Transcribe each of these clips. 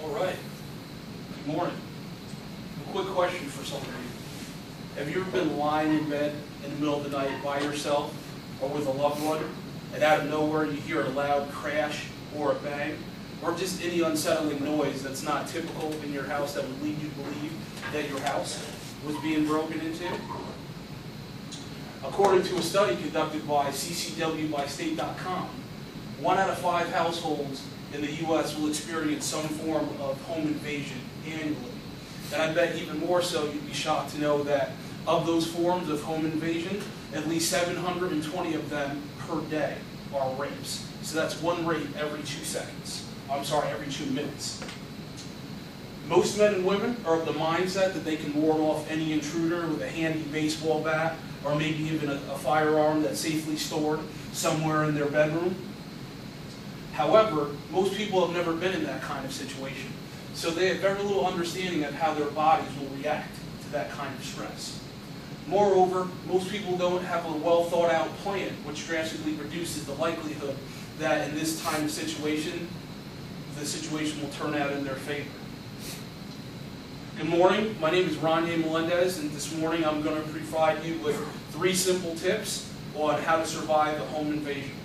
All right. Good morning. A quick question for some of you. Have you ever been lying in bed in the middle of the night by yourself or with a loved one, and out of nowhere you hear a loud crash or a bang, or just any unsettling noise that's not typical in your house that would lead you to believe that your house was being broken into? According to a study conducted by ccwbystate.com, 1 out of 5 households in the U.S. will experience some form of home invasion annually. And I bet even more so you'd be shocked to know that of those forms of home invasion, at least 720 of them per day are rapes. So that's one rape every 2 seconds. I'm sorry, every 2 minutes. Most men and women are of the mindset that they can ward off any intruder with a handy baseball bat or maybe even a firearm that's safely stored somewhere in their bedroom. However, most people have never been in that kind of situation, so they have very little understanding of how their bodies will react to that kind of stress. Moreover, most people don't have a well thought out plan, which drastically reduces the likelihood that in this kind of situation, the situation will turn out in their favor. Good morning, my name is Ronnie Melendez, and this morning I'm going to provide you with 3 simple tips on how to survive a home invasion.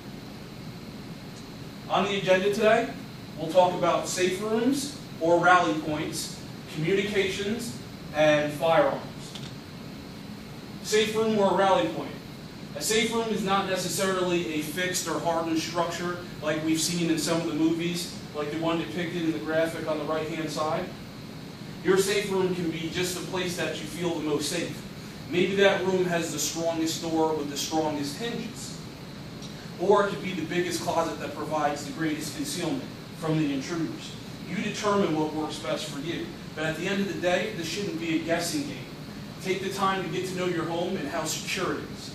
On the agenda today, we'll talk about safe rooms or rally points, communications, and firearms. Safe room or rally point. A safe room is not necessarily a fixed or hardened structure like we've seen in some of the movies, like the one depicted in the graphic on the right-hand side. Your safe room can be just the place that you feel the most safe. Maybe that room has the strongest door with the strongest hinges. Or it could be the biggest closet that provides the greatest concealment from the intruders. You determine what works best for you. But at the end of the day, this shouldn't be a guessing game. Take the time to get to know your home and how secure it is.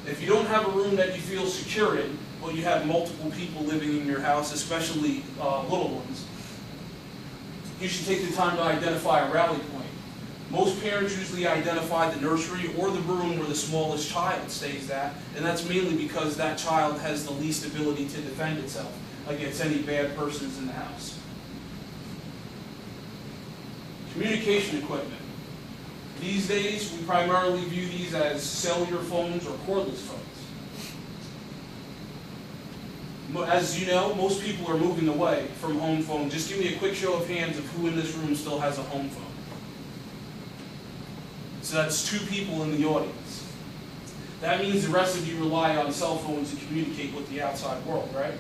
If you don't have a room that you feel secure in, but you have multiple people living in your house, especially little ones, you should take the time to identify a rally point. Most parents usually identify the nursery or the room where the smallest child stays at, and that's mainly because that child has the least ability to defend itself against any bad persons in the house. Communication equipment. These days, we primarily view these as cellular phones or cordless phones. As you know, most people are moving away from home phones. Just give me a quick show of hands of who in this room still has a home phone. So that's 2 people in the audience. That means the rest of you rely on cell phones to communicate with the outside world, right?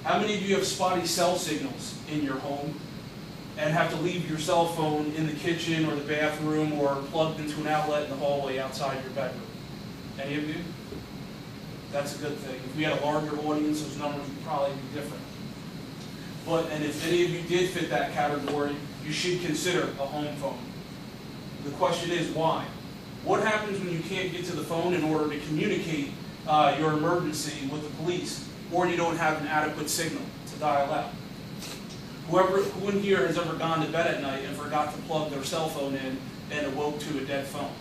How many of you have spotty cell signals in your home and have to leave your cell phone in the kitchen or the bathroom or plugged into an outlet in the hallway outside your bedroom? Any of you? That's a good thing. If we had a larger audience, those numbers would probably be different. And if any of you did fit that category, you should consider a home phone. The question is, why? What happens when you can't get to the phone in order to communicate your emergency with the police, or you don't have an adequate signal to dial out? Who in here has ever gone to bed at night and forgot to plug their cell phone in and awoke to a dead phone?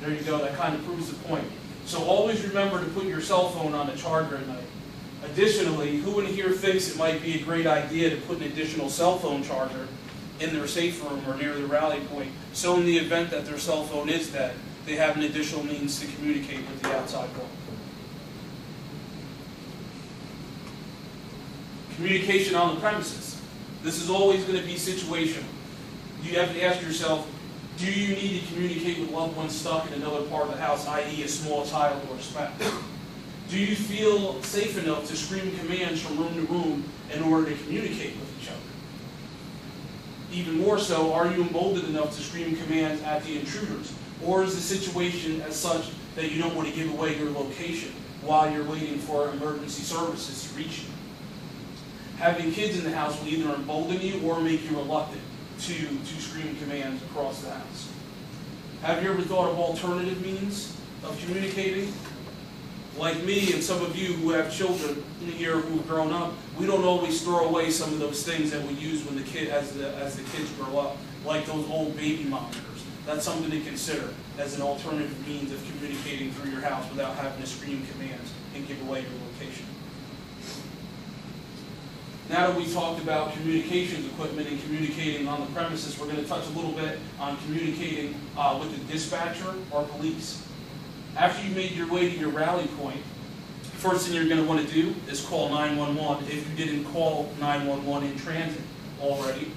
There you go, that kind of proves the point. So always remember to put your cell phone on the charger at night. Additionally, who in here thinks it might be a great idea to put an additional cell phone charger in their safe room or near the rally point, so in the event that their cell phone is dead, they have an additional means to communicate with the outside world? Communication on the premises. This is always going to be situational. You have to ask yourself, do you need to communicate with loved ones stuck in another part of the house, i.e. a small child or a spouse? Do you feel safe enough to scream commands from room to room in order to communicate with each other? Even more so, are you emboldened enough to scream commands at the intruders? Or is the situation as such that you don't want to give away your location while you're waiting for emergency services to reach you? Having kids in the house will either embolden you or make you reluctant to scream commands across the house. Have you ever thought of alternative means of communicating? Like me and some of you who have children here who have grown up, we don't always throw away some of those things that we use when as the kids grow up, like those old baby monitors. That's something to consider as an alternative means of communicating through your house without having to scream commands and give away your location. Now that we've talked about communications equipment and communicating on the premises, we're going to touch a little bit on communicating with the dispatcher or police. After you've made your way to your rally point, first thing you're going to want to do is call 911 if you didn't call 911 in transit already.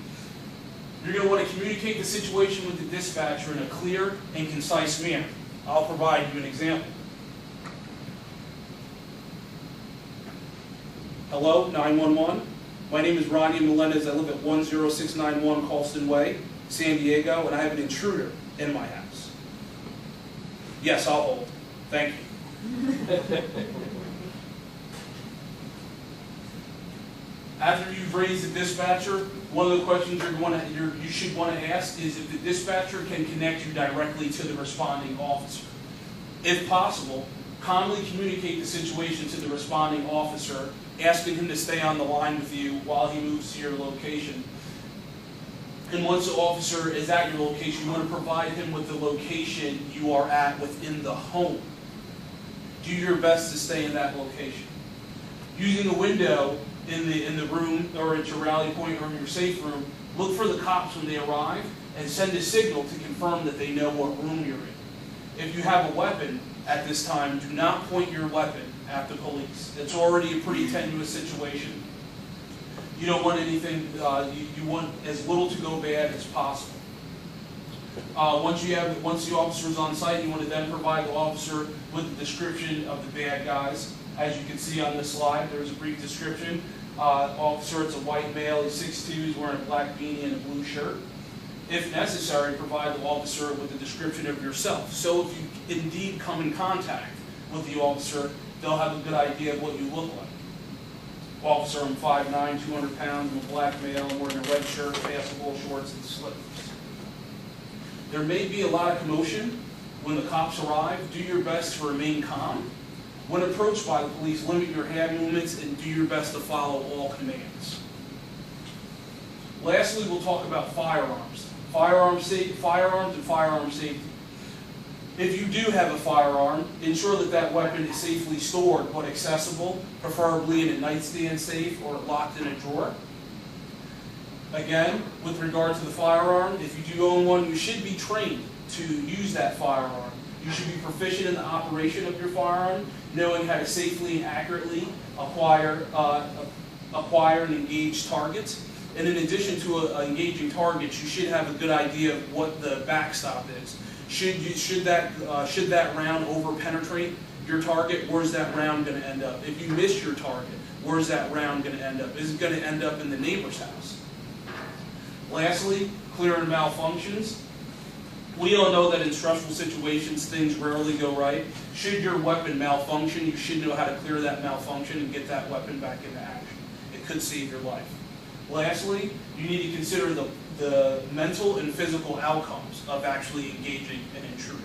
You're going to want to communicate the situation with the dispatcher in a clear and concise manner. I'll provide you an example. Hello, 911. My name is Ronnie Melendez. I live at 10691 Colston Way, San Diego, and I have an intruder in my house. Yes, I'll hold. Thank you. After you've raised the dispatcher, one of the questions you should want to ask is if the dispatcher can connect you directly to the responding officer. If possible, calmly communicate the situation to the responding officer, asking him to stay on the line with you while he moves to your location. And once the officer is at your location, you want to provide him with the location you are at within the home. Do your best to stay in that location. Using a window in the room or at your rally point or in your safe room, look for the cops when they arrive and send a signal to confirm that they know what room you're in. If you have a weapon at this time, do not point your weapon at the police. It's already a pretty tenuous situation. You don't want anything, you want as little to go bad as possible. Once the officer is on site, you want to then provide the officer with a description of the bad guys. As you can see on this slide, there's a brief description. Officer, it's a white male, he's 6'2", he's wearing a black beanie and a blue shirt. If necessary, provide the officer with a description of yourself. So if you indeed come in contact with the officer, they'll have a good idea of what you look like. Officer, I'm 5'9", 200 pounds, I'm a black male, I'm wearing a red shirt, basketball shorts, and slippers. There may be a lot of commotion when the cops arrive. Do your best to remain calm. When approached by the police, limit your hand movements and do your best to follow all commands. Lastly, we'll talk about firearms. Firearms and firearm safety. If you do have a firearm, ensure that that weapon is safely stored but accessible, preferably in a nightstand safe or locked in a drawer. Again, with regard to the firearm, if you do own one, you should be trained to use that firearm. You should be proficient in the operation of your firearm, knowing how to safely and accurately acquire and engage targets. And in addition to engaging targets, you should have a good idea of what the backstop is. Should that round over-penetrate your target, where's that round going to end up? If you miss your target, where's that round going to end up? Is it going to end up in the neighbor's house? Lastly, clearing malfunctions. We all know that in stressful situations, things rarely go right. Should your weapon malfunction, you should know how to clear that malfunction and get that weapon back into action. It could save your life. Lastly, you need to consider the mental and physical outcomes of actually engaging an intruder.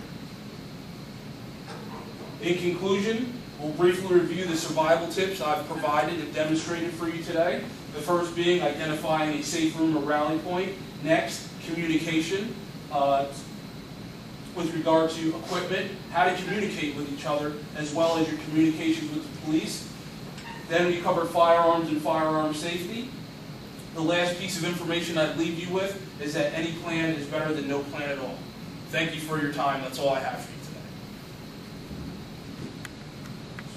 In conclusion, we'll briefly review the survival tips I've provided and demonstrated for you today. The first being identifying a safe room or rally point. Next, communication with regard to equipment, how to communicate with each other, as well as your communications with the police. Then we covered firearms and firearm safety. The last piece of information I'd leave you with is that any plan is better than no plan at all. Thank you for your time. That's all I have for you.